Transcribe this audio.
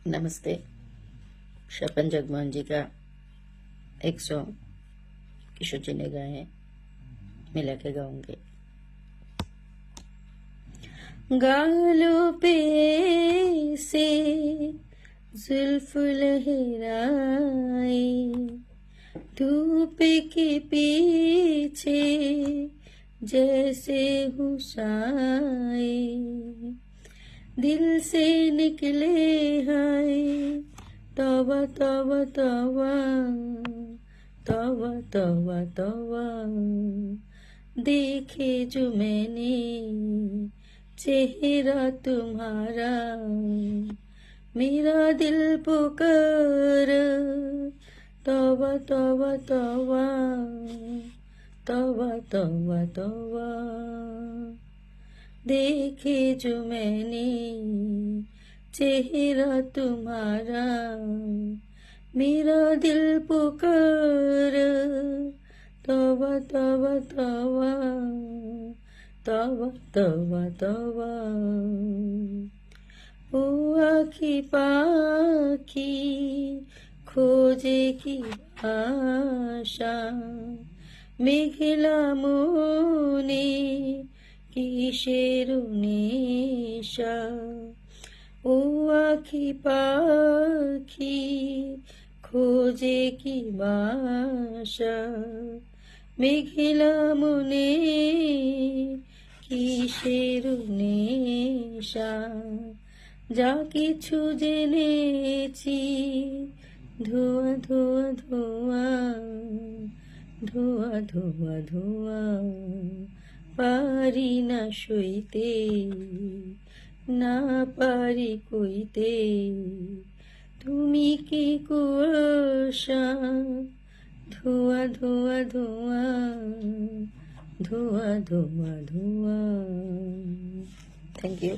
नमस्ते। शपन जगमोहन जी का एक सॉन्ग किशोर जी ने गाए हैं, मिला के गाऊंगे। गालों पे से जुल्फ लहराए, धूप के पीछे जैसे हुसाए, दिल से निकले हाय तौबा तौबा तौबा तौबा तौबा तौबा, देखे जो मैंने चेहरा तुम्हारा, मेरा दिल पुकार तौबा तौबा तौबा तौबा तौबा तौबा, देखे जो मैंने चेहरा तुम्हारा, मेरा दिल पुकार तौबा तौबा तौबा तौबा तौबा तौबा। ओ आखी पाखी खोजे की आशा, मेघला मोने কিসের নেশা, ও আখি পাখি খোঁজে কি বাসা, মেঘলা মনে কিসের নেশা, যা কিছু জেনেছি ধোয়া ধোয়া ধোয়া ধোয়া ধোয়া ধোয়া, পারি না সইতে না পারি কইতে, তুমি কি কুয়াশা ধোয়া ধোয়া ধোয়া ধোয়া ধোয়া ধোয়া। Thank you.